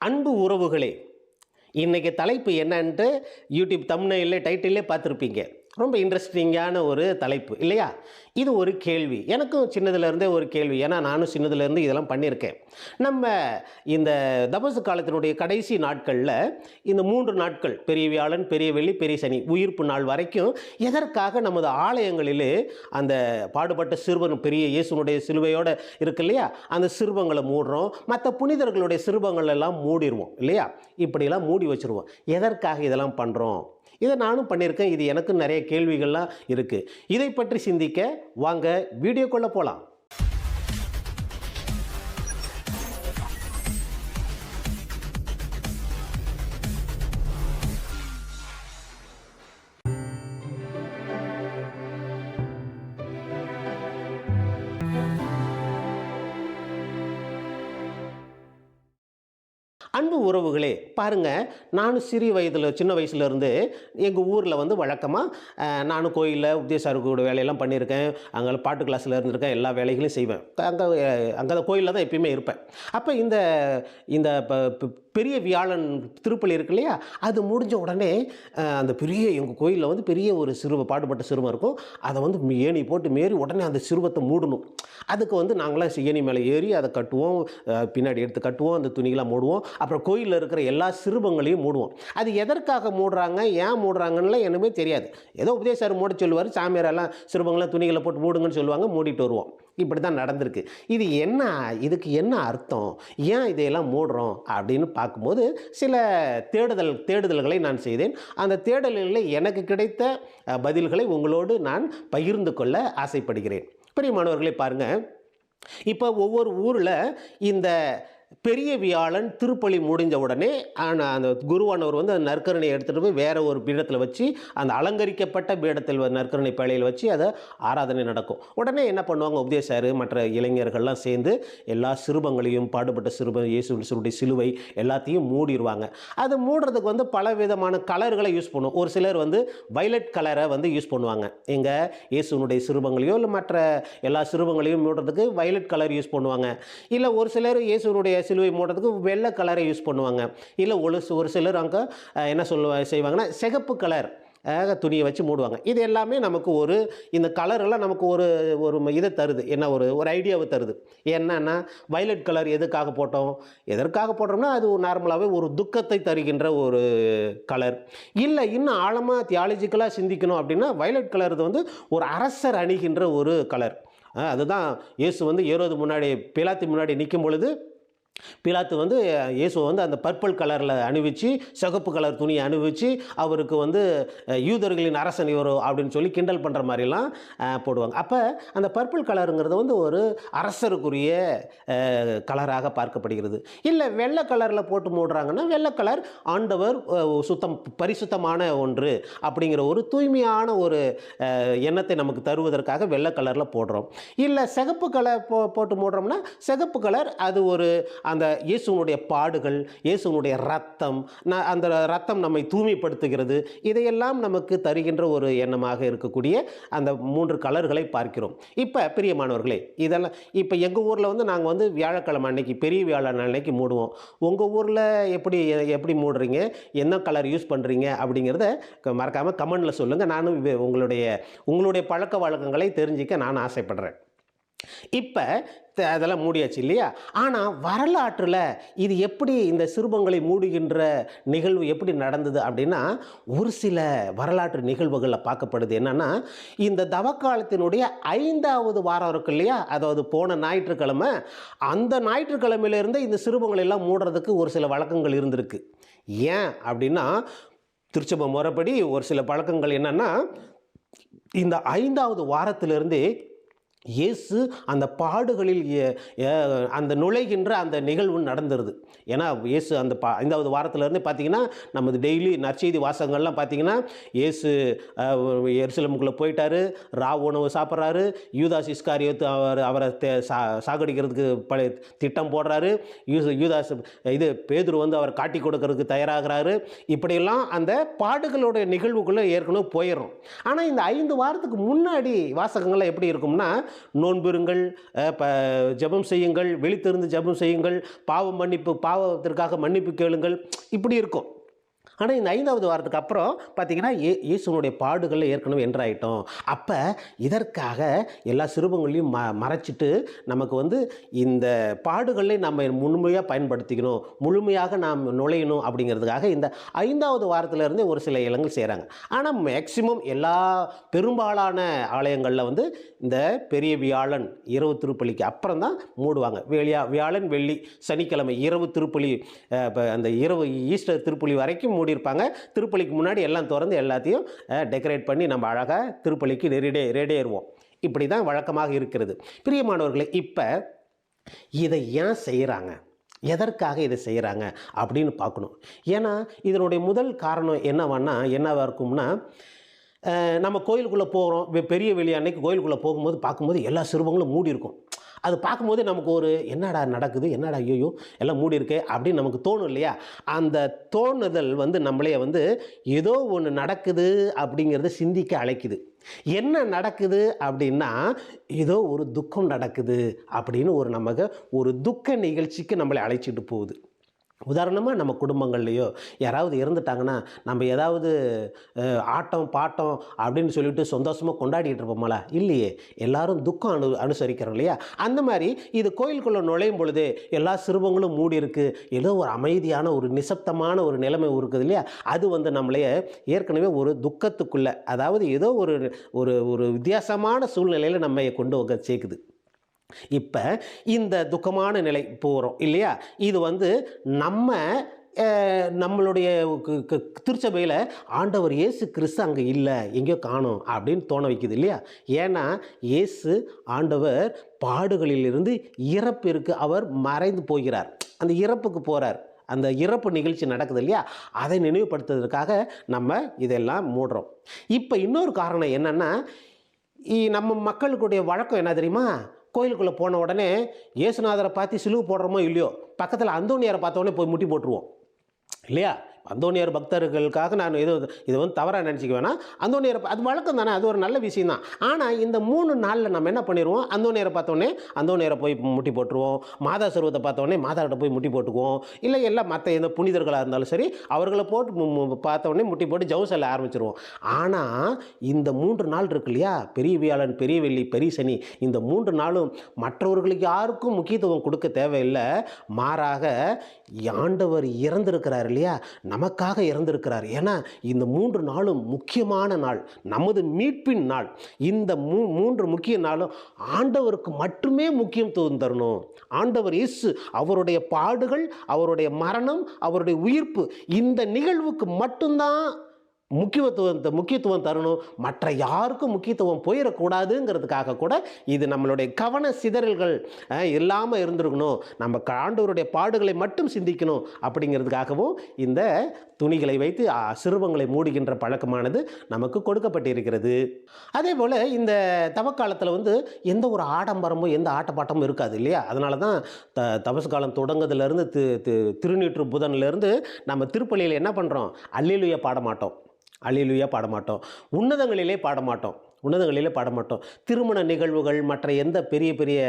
அன்பு உறவுகளே, இன்றைக்கி தலைப்பு என்னன்ட்டு யூடியூப் தம்ப்நெயில்ல டைட்டிலே பார்த்துருப்பீங்க. ரொம்ப இன்ட்ரெஸ்டிங்கான ஒரு தலைப்பு இல்லையா? இது ஒரு கேள்வி, எனக்கும் சின்னதுலேருந்தே ஒரு கேள்வி. ஏன்னா நானும் சின்னதுலேருந்து இதெல்லாம் பண்ணியிருக்கேன். நம்ம இந்த தபசு காலத்தினுடைய கடைசி நாட்களில் இந்த 3 நாட்கள், பெரிய வியாழன், பெரிய வெள்ளி, பெரிய சனி, உயிர்ப்பு நாள் வரைக்கும் எதற்காக நமது ஆலயங்களிலே அந்த பாடுபட்ட சிறுவன், பெரிய இயேசுனுடைய சிலுவையோடு இருக்கு இல்லையா, அந்த சிறுவங்களை மூடுறோம், மற்ற புனிதர்களுடைய சிறுவங்கள் எல்லாம் மூடிடுவோம் இல்லையா? இப்படியெல்லாம் மூடி வச்சுருவோம். எதற்காக இதெல்லாம் பண்ணுறோம்? இதை நானும் பண்ணியிருக்கேன். இது எனக்கு நிறைய கேள்விகள்லாம் இருக்குது. இதை பற்றி சிந்திக்க வாங்க வீடியோக்குள்ளே போகலாம். அன்பு உறவுகளே, பாருங்கள், நானும் சின்ன வயசுலேருந்து எங்கள் ஊரில் வழக்கமாக நானும் கோயிலில் உபதேசரோட வேலையெல்லாம் பண்ணியிருக்கேன். அங்கே பாட்டு கிளாஸில் இருந்திருக்கேன். எல்லா வேலைகளையும் செய்வேன். அங்கே கோயிலில் தான் எப்பயுமே இருப்பேன். அப்போ இந்த பெரிய வியாழன் திருப்பலி இருக்கு இல்லையா, அது முடிஞ்ச உடனே அந்த எங்கள் கோயிலில் பெரிய ஒரு பாடுபட்ட சிறுவம் இருக்கும். அதை ஏணி போட்டு மேறி உடனே அந்த சிறுவத்தை மூடணும். அதுக்கு நாங்களாம் ஏணி மேலே ஏறி அதை கட்டுவோம், பின்னாடி எடுத்து கட்டுவோம், அந்த துணிகளாக மூடுவோம். அப்புறம் கோயிலில் இருக்கிற எல்லா சிறுவங்களையும் மூடுவோம். அது எதற்காக மூடுறாங்க, ஏன் மூடுறாங்கன்னு எனக்குமே தெரியாது. ஏதோ உபதேசர் மூட சொல்லுவார், சாமியாரெல்லாம் சிறுவங்களாம் துணிகளை போட்டு மூடுங்கன்னு சொல்லுவாங்க, மூடிட்டு வருவோம். இப்படி தான் நடந்திருக்கு. இதுக்கு என்ன அர்த்தம், ஏன் இதையெல்லாம் மூடுறோம் அப்படின்னு பார்க்கும்போது சில தேடுதல்களை நான் செய்தேன். அந்த தேடல்களில் எனக்கு கிடைத்த பதில்களை உங்களோடு நான் பகிர்ந்து கொள்ள ஆசைப்படுகிறேன். பிரியமானவர்களே, பாருங்கள், இப்போ ஒவ்வொரு ஊரில் இந்த பெரிய வியாழன் திருப்பலி முடிஞ்ச உடனே அந்த குருவானவர் அந்த நற்கருணையை எடுத்துகிட்டு போய் வேறு ஒரு பீடத்தில் வச்சு, அந்த அலங்கரிக்கப்பட்ட பீடத்தில் நற்கருணை பேழையில் வச்சு அதை ஆராதனை நடக்கும். உடனே என்ன பண்ணுவாங்க, உபதேசர் மற்ற இளைஞர்கள்லாம் சேர்ந்து எல்லா சிறுவங்களையும், பாடுபட்ட சிறுவன், இயேசுடைய சிலுவை எல்லாத்தையும் மூடிடுவாங்க. அது மூடுறதுக்கு பல விதமான கலர்களை யூஸ் பண்ணுவோம். ஒரு சிலர் வைலட் கலரை யூஸ் பண்ணுவாங்க. எங்கள் இயேசுனுடைய சிறுவங்களையோ இல்லை மற்ற எல்லா சிறுவங்களையும் மூடுறதுக்கு வைலட் கலர் யூஸ் பண்ணுவாங்க. இல்லை ஒரு சிலர் இயேசுனுடைய சிலுவை மூடுறதுக்கு வெள்ளை கலரை யூஸ் பண்ணுவாங்க. இல்லை ஒரு சிலர் அங்கே என்ன செய்வாங்கன்னா சிகப்பு கலர் துணியை வச்சு மூடுவாங்க. இது எல்லாமே நமக்கு இந்த கலரெல்லாம் நமக்கு ஒரு இதை தருது, என்ன ஒரு ஐடியாவை தருது. என்னன்னா, வைலட் கலர் எதற்காக போட்டோம்னா அது நார்மலாகவே ஒரு துக்கத்தை தருகின்ற ஒரு கலர். இல்லை இன்னும் ஆழமாக தியாலஜிக்கலாக சிந்திக்கணும் அப்படின்னா, வைலட் கலர் ஒரு அரசர் அணிகின்ற ஒரு கலர். அதுதான் இயேசு ஏரோது முன்னாடி, பிலாத்து முன்னாடி நிற்கும் பொழுது பிலாத்து இயேசுவை அந்த பர்பிள் கலரில் அணிவிச்சு, சிகப்பு கலர் துணியை அணிவிச்சு, அவருக்கு யூதர்களின் அரசன் இவர் அப்படின்னு சொல்லி கிண்டல் பண்ணுற மாதிரிலாம் போடுவாங்க. அப்போ அந்த பர்பிள் கலருங்கிறது ஒரு அரசருக்குரிய கலராக பார்க்கப்படுகிறது. இல்லை வெள்ளை கலரில் போட்டு மூடுறாங்கன்னா, வெள்ளை கலர் ஆண்டவர் பரிசுத்தமான ஒன்று அப்படிங்கிற ஒரு தூய்மையான ஒரு எண்ணத்தை நமக்கு தருவதற்காக வெள்ளை கலரில் போடுறோம். இல்லை சிகப்பு கலர் போட்டு மூடுறோம்னா, சிகப்பு கலர் அது அந்த இயேசுனுடைய பாடுகள், இயேசுனுடைய ரத்தம், அந்த ரத்தம் நம்மை தூய்மைப்படுத்துகிறது. இதையெல்லாம் நமக்கு தருகின்ற ஒரு எண்ணமாக இருக்கக்கூடிய அந்த 3 கலர்களை பார்க்கிறோம். இப்போ பிரியமானவர்களே, இதெல்லாம் இப்போ எங்கள் ஊரில் நாங்கள் வியாழக்கிழமை அன்னைக்கு, பெரிய வியாழன் அன்னைக்கு மூடுவோம். உங்கள் ஊரில் எப்படி மூடுறீங்க, என்ன கலர் யூஸ் பண்ணுறீங்க அப்படிங்கிறத மறக்காமல் கமெண்டில் சொல்லுங்கள். நானும் உங்களுடைய பழக்க வழக்கங்களை தெரிஞ்சிக்க நான் ஆசைப்படுறேன். இப்போ அதெல்லாம் மூடியாச்சு இல்லையா? ஆனால் வரலாற்றில் இது எப்படி, இந்த சிறுவங்களை மூடுகின்ற நிகழ்வு எப்படி நடந்தது அப்படின்னா, ஒரு சில வரலாற்று நிகழ்வுகளில் பார்க்கப்படுது. என்னென்னா, இந்த தவக்காலத்தினுடைய 5வது வாரம் இருக்கு இல்லையா, அதாவது போன ஞாயிற்றுக்கிழமை, அந்த ஞாயிற்றுக்கிழமையிலேருந்து இந்த சிறுவங்களை எல்லாம் மூடுறதுக்கு ஒரு சில வழக்கங்கள் இருந்திருக்கு. ஏன் அப்படின்னா, திருச்சபை முறைப்படி ஒரு சில பழக்கங்கள் என்னென்னா, இந்த 5வது வாரத்திலிருந்து இயேசு அந்த பாடுகளில் அந்த நுழைகின்ற அந்த நிகழ்வு நடந்துருது. ஏன்னா இயேசு அந்த 5வது வாரத்திலேருந்து பார்த்தீங்கன்னா, நமது டெய்லி நற்செய்தி வாசகங்கள்லாம் பார்த்தீங்கன்னா, இயேசு எருசலேமுக்குள்ளே போயிட்டாரு, உணவு சாப்பிட்றாரு, யூதாஸ் இஸ்காரியோத்து அவரை சாகடிக்கிறதுக்கு திட்டம் போடுறாரு, யூதாஸ் பேதுரு அவர் காட்டி கொடுக்கறதுக்கு தயாராகிறாரு. இப்படியெல்லாம் அந்த பாடுகளுடைய நிகழ்வுக்குள்ளே ஏற்கனவே போயிடும். ஆனால் இந்த 5 வாரத்துக்கு முன்னாடி வாசகங்கள்லாம் எப்படி இருக்கும்னா, நோன்பிருங்கள், ஜெபம் செய்யுங்கள், விழித்திருந்து ஜெபம் செய்யுங்கள், பாவத்திற்காக மன்னிப்பு கேளுங்கள், இப்படி இருக்கும். ஆனால் இந்த 5வது வாரத்துக்கு அப்புறம் பார்த்தீங்கன்னா இயேசுனுடைய பாடுகளில் ஏற்கனவே என்ட்ராயிட்டோம். அப்போ இதற்காக எல்லா சிறுபங்களையும் மறைச்சிட்டு நமக்கு வந்து இந்த பாடுகளை நம்ம முழுமையாக பயன்படுத்திக்கணும், முழுமையாக நாம் நுழையணும் அப்படிங்கிறதுக்காக இந்த 5வது வாரத்திலிருந்தே ஒரு சில இளங்கள் செய்கிறாங்க. ஆனால் மேக்சிமம் பெரும்பாலான ஆலயங்களில் வந்து இந்த பெரிய வியாழன் இரவு திருப்பலிக்கு அப்புறம் தான் மூடுவாங்க. வியாழன், வெள்ளி, சனிக்கிழமை இரவு திருப்பலி, அந்த இரவு ஈஸ்டர் திருப்பலி வரைக்கும் மூடியிருப்பாங்க. திருப்பலிக்கு முன்னாடி எல்லாம் திறந்து எல்லாத்தையும் டெக்கரேட் பண்ணி நம்ம அழகாக திருப்பலிக்கு ரெடியேறுவோம். இப்படி தான் வழக்கமாக இருக்கிறது. பிரியமானவர்களே, இப்போ இதை ஏன் செய்கிறாங்க, எதற்காக இதை செய்கிறாங்க அப்படின்னு பார்க்கணும். ஏன்னா இதனுடைய முதல் காரணம் என்னவாக இருக்கும்னா, நம்ம கோயிலுக்குள்ளே போகிறோம், பெரிய வெளி அன்னைக்கு கோயிலுக்குள்ளே பார்க்கும்போது எல்லா சிறுவங்களும் மூடி இருக்கும். அது பார்க்கும்போது நமக்கு ஒரு என்னடா நடக்குது, என்னடா ஐயோ எல்லாம் மூடி இருக்கே அப்படின்னு நமக்கு தோணும் இல்லையா? அந்த தோணுதல் வந்து நம்மளே வந்து ஏதோ ஒன்று நடக்குது அப்படிங்கிறத சிந்திக்க அழைக்குது. என்ன நடக்குது அப்படின்னா, ஏதோ ஒரு துக்கம் நடக்குது அப்படின்னு நமக்கு ஒரு துக்க நிகழ்ச்சிக்கு நம்மளை அழைச்சிட்டு போகுது. உதாரணமாக நம்ம குடும்பங்கள்லையோ யாராவது இறந்துட்டாங்கன்னா நம்ம ஏதாவது ஆட்டம் பாட்டம் அப்படின்னு சொல்லிட்டு சந்தோஷமாக கொண்டாடிட்டு இருப்போம்ல? இல்லையே, எல்லாரும் துக்கம் அனுசரிக்கிறோம் இல்லையா? அந்த மாதிரி இது கோயிலுக்குள்ளே நுழையும் பொழுது எல்லா சிறுவங்களும் மூடி இருக்குது, ஏதோ ஒரு அமைதியான ஒரு நிசப்தமான ஒரு நிலைமை இருக்குது இல்லையா? அது வந்து நம்மளைய ஏற்கனவே ஒரு துக்கத்துக்குள்ளே, அதாவது ஏதோ ஒரு ஒரு வித்தியாசமான சூழ்நிலையில் நம்ம கொண்டு சேர்க்குது. இப்போ இந்த துக்கமான நிலை போகிறோம் இல்லையா? இது வந்து நம்மளுடைய திருச்சபையில் ஆண்டவர் இயேசு கிறிஸ்து அங்கே இல்லை, எங்கேயோ காணோம் அப்படின்னு தோண வைக்குது இல்லையா? ஏன்னா இயேசு ஆண்டவர் பாடுகளிலிருந்து இறப்பிற்கு அவர் மறைந்து போகிறார், அந்த இறப்புக்கு போகிறார். அந்த இறப்பு நிகழ்ச்சி நடக்குது இல்லையா? அதை நினைவுபடுத்துறதுக்காக நம்ம இதெல்லாம் மூடுறோம். இப்போ இன்னொரு காரணம் என்னென்னா, நம்ம மக்களுக்குடைய வழக்கம் என்ன தெரியுமா? கோயிலுக்குள்ளே போன உடனே இயேசுநாதரை பார்த்து சிலுவை போடுறோமோ இல்லையோ, பக்கத்தில் அந்தோனியாரை பார்த்த உடனே போய் முட்டி போட்டுருவோம் இல்லையா? அந்தோனியார் பக்தர்களுக்காக நான் இதை வந்து தவறாக நினச்சிக்க வேணாம். அந்தோனியாரை அது வழக்கம் தானே, அது ஒரு நல்ல விஷயம் தான். ஆனால் இந்த 3 நாளில் நம்ம என்ன பண்ணிடுவோம்? அந்தோனியாரை பார்த்தோன்னே அந்தோனியாரை போய் முட்டி போட்டுருவோம், மாதா சர்வத்தை பார்த்தோன்னே மாதாட்ட போய் முட்டி போட்டுக்குவோம், இல்லை எல்லாம் மற்ற எந்த புனிதர்களாக இருந்தாலும் சரி அவர்களை போட்டு பார்த்தோடனே முட்டி போட்டு ஜெபம் சொல்ல ஆரம்பிச்சிருவோம். ஆனால் இந்த 3 நாள் இருக்கு இல்லையா? பெரிய வியாழன், பெரிய வெள்ளி, பெரிய சனி, இந்த 3 நாளும் மற்றவர்களுக்கு யாருக்கும் முக்கியத்துவம் கொடுக்க தேவையில்லை. மாறாக ஆண்டவர் இறந்திருக்கிறார் இல்லையா? நமக்காக இறந்திருக்கிறார். ஏன்னா இந்த 3 நாளும் முக்கியமான நாள், நமது மீட்பின் நாள். இந்த 3 முக்கிய நாளும் ஆண்டவருக்கு மட்டுமே முக்கியத்துவம் தரணும். ஆண்டவர் இயேசு அவருடைய பாடுகள், அவருடைய மரணம், அவருடைய உயிர்ப்பு, இந்த நிகழ்வுக்கு மட்டும்தான் முக்கியத்துவம் தரணும். மற்ற யாருக்கும் முக்கியத்துவம் போயிடக்கூடாதுங்கிறதுக்காக கூட இது நம்மளுடைய கவன சிதறல்கள் இல்லாமல் இருந்திருக்கணும். நம்ம ஆண்டவருடைய பாடுகளை மட்டும் சிந்திக்கணும் அப்படிங்கிறதுக்காகவும் இந்த துணிகளை வைத்து சிறுவங்களை மூடுகின்ற பழக்கமானது நமக்கு கொடுக்கப்பட்டிருக்கிறது. அதே போல் இந்த தவக்காலத்தில் வந்து எந்த ஒரு ஆடம்பரமும் எந்த ஆட்டப்பாட்டமும் இருக்காது இல்லையா? அதனால தான் தபசு காலம் தொடங்குறதுலேருந்து திருநீற்று புதன்லேருந்து நம்ம திருப்பலியில் என்ன பண்ணுறோம்? அல்லேலூயா பாட மாட்டோம், உன்னதங்களிலே பாட மாட்டோம். திருமண நிகழ்வுகள், மற்ற எந்த பெரிய பெரிய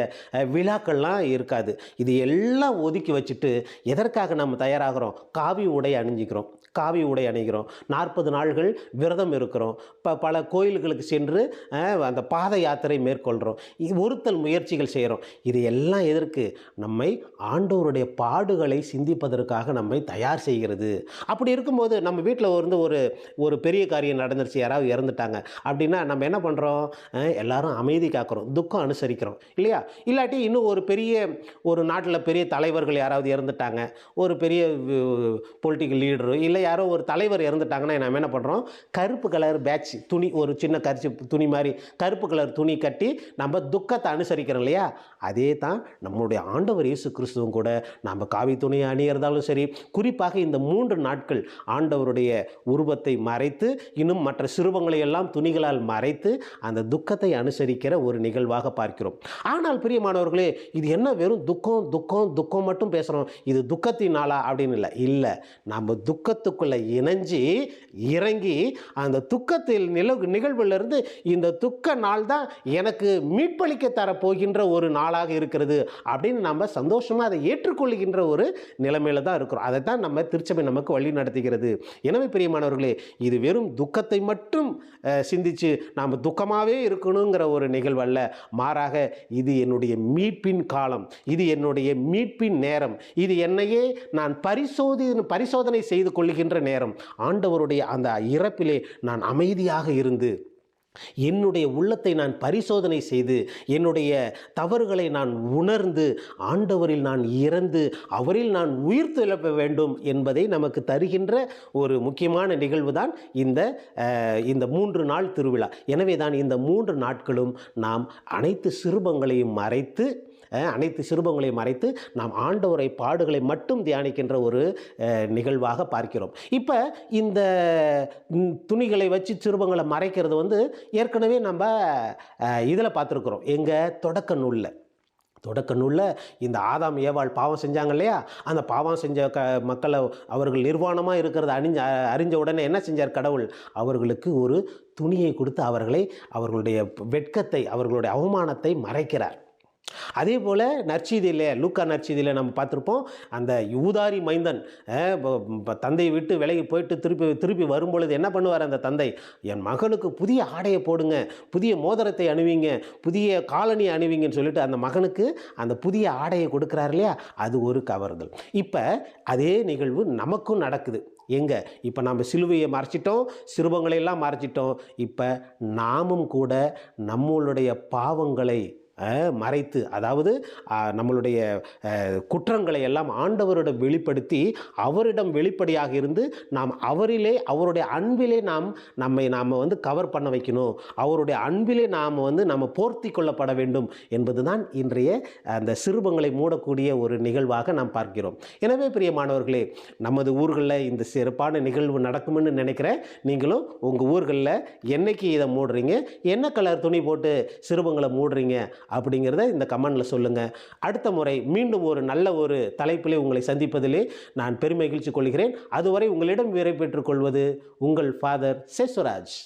விழாக்கள்லாம் இருக்காது. இது எல்லாம் ஒதுக்கி வச்சுட்டு எதற்காக நம்ம தயாராகிறோம்? காவி உடை அணிஞ்சிக்கிறோம், 40 நாள்கள் விரதம் இருக்கிறோம், பல கோயில்களுக்கு சென்று அந்த பாத யாத்திரை மேற்கொள்கிறோம், ஒருத்தல் முயற்சிகள் செய்கிறோம். இது எல்லாம் எதற்கு? நம்மை ஆண்டவருடைய பாடுகளை சிந்திப்பதற்காக நம்மை தயார் செய்கிறது. அப்படி இருக்கும்போது நம்ம வீட்டில் வந்து ஒரு பெரிய காரியம் நடந்துருச்சு, யாராவது இறந்துட்டாங்க அப்படின்னா நம்ம என்ன பண்ணுறோம்? எல்லாரும் அமைதி காக்கிறோம், துக்கம் அனுசரிக்கிறோம் இல்லையா? இல்லாட்டி இன்னும் ஒரு நாட்டில் பெரிய தலைவர்கள் யாராவது இறந்துட்டாங்க, ஒரு பெரிய பொலிட்டிக்கல் லீடரு இல்லை யாரோ ஒரு தலைவர் இறந்துட்டாங்கன்னா நம்ம என்ன பண்ணுறோம்? கருப்பு கலர் பேட்ச் துணி, ஒரு சின்ன கரிசி துணி மாதிரி கருப்பு கலர் துணி கட்டி நம்ம துக்கத்தை அனுசரிக்கிறோம் இல்லையா? அதே தான் நம்முடைய ஆண்டவர் இயேசு கிறிஸ்துவும் கூட நம்ம காவி துணியை அணியறதாலும் சரி, குறிப்பாக இந்த 3 நாட்கள் ஆண்டவருடைய உருவத்தை மறைத்து, இன்னும் மற்ற சிறுவங்களை எல்லாம் துணிகளால் மறைத்து அந்த துக்கத்தை அனுசரிக்கிற ஒரு நிகழ்வாக பார்க்கிறோம். ஆனால் பிரியமானவர்களே, இது என்ன வெறும் துக்கம் துக்கம் துக்கம் மட்டும் பேசுகிறோம், இது துக்கத்தின் நாளா அப்படின்னு இல்லை. நம்ம துக்கத்துக்குள்ளே இணைஞ்சி இறங்கி அந்த துக்கத்தில் நிகழ்விலிருந்து இந்த துக்க நாள் தான் எனக்கு மீட்பளிக்க தரப்போகின்ற ஒரு நாளாக இருக்கிறது அப்படின்னு நம்ம சந்தோஷமாக அதை ஏற்றுக்கொள்கின்ற ஒரு நிலைமையில தான் இருக்கிறோம். அதை தான் நம்ம திருச்சபை நமக்கு வழி நடத்துகிறது. எனவே பிரியமானவர்களே, இது வெறும் துக்கத்தை மட்டும் சிந்திச்சு நாம் துக்கமாகவே இருக்கணுங்கிற ஒரு நிகழ்வு அல்ல. மாறாக இது என்னுடைய மீட்பின் காலம், இது என்னுடைய மீட்பின் நேரம், இது என்னையே நான் பரிசோதனை செய்து கொள்ளுகின்ற நேரம். ஆண்டவருடைய அந்த இறப்பிலே நான் அமைதியாக இருந்து என்னுடைய உள்ளத்தை நான் பரிசோதனை செய்து என்னுடைய தவறுகளை நான் உணர்ந்து ஆண்டவரில் நான் இறந்து அவரில் நான் உயிர் தெழுப்ப வேண்டும் என்பதை நமக்கு தருகின்ற ஒரு முக்கியமான நிகழ்வு தான் இந்த 3 நாள் திருவிழா. எனவே தான் இந்த 3 நாட்களும் நாம் அனைத்து சிறுபங்களையும் மறைத்து நாம் ஆண்டவரை பாடுகளை மட்டும் தியானிக்கின்ற ஒரு நிகழ்வாக பார்க்கிறோம். இப்போ இந்த துணிகளை வச்சு சிறுபங்களை மறைக்கிறது ஏற்கனவே நம்ம இதில் பார்த்துருக்குறோம். எங்கள் தொடக்க நூலில் இந்த ஆதாம் ஏவாள் பாவம் செஞ்சாங்க இல்லையா, அந்த பாவம் செஞ்ச மக்களை அவர்கள் நிர்வாணமாக இருக்கிறத அறிஞ்ச உடனே என்ன செஞ்சார் கடவுள்? அவர்களுக்கு ஒரு துணியை கொடுத்து அவர்களுடைய வெட்கத்தை, அவர்களுடைய அவமானத்தை மறைக்கிறார். அதே போல் லூக்கா நற்செய்தியில் நம்ம பார்த்துருப்போம். அந்த ஊதாரி மைந்தன் தந்தையை விட்டு விலகி போயிட்டு திருப்பி வரும்பொழுது என்ன பண்ணுவார் அந்த தந்தை? என் மகனுக்கு புதிய ஆடையை போடுங்க, புதிய மோதிரத்தை அணிவிங்க, புதிய காலணி அணிவிங்கன்னு சொல்லிட்டு அந்த மகனுக்கு அந்த புதிய ஆடையை கொடுக்குறார் இல்லையா, அது ஒரு கவர்தல். இப்போ அதே நிகழ்வு நமக்கும் நடக்குது. இப்போ நம்ம சிலுவையை மறைச்சிட்டோம், சிறுபங்களையெல்லாம் மறைச்சிட்டோம். இப்போ நாமும் கூட நம்மளுடைய பாவங்களை மறைத்து, அதாவது நம்மளுடைய குற்றங்களை எல்லாம் அவரிடம் வெளிப்படையாக இருந்து நாம் அவருடைய அன்பிலே நாம் கவர் பண்ண வைக்கணும், அவருடைய அன்பிலே நம்ம போர்த்தி கொள்ளப்பட வேண்டும் என்பதுதான் இன்றைய அந்த சிறுபங்களை மூடக்கூடிய ஒரு நிகழ்வாக நாம் பார்க்கிறோம். எனவே பிரியமானவர்களே, நமது ஊர்களில் இந்த சிறப்பான நிகழ்வு நடக்கும்னு நினைக்கிறேன். நீங்களும் உங்கள் ஊர்களில் என்னைக்கு இதை மூடுறீங்க, என்ன கலர் துணி போட்டு சிறுபங்களை மூடுறீங்க அப்படிங்கிறத இந்த கமெண்டில் சொல்லுங்கள். அடுத்த முறை மீண்டும் ஒரு நல்ல ஒரு தலைப்பிலே உங்களை சந்திப்பதிலே நான் பெருமகிழ்ச்சி கொள்கிறேன். அதுவரை உங்களிடம் விடை பெற்றுக் கொள்வது உங்கள் ஃபாதர் சேசுராஜ்.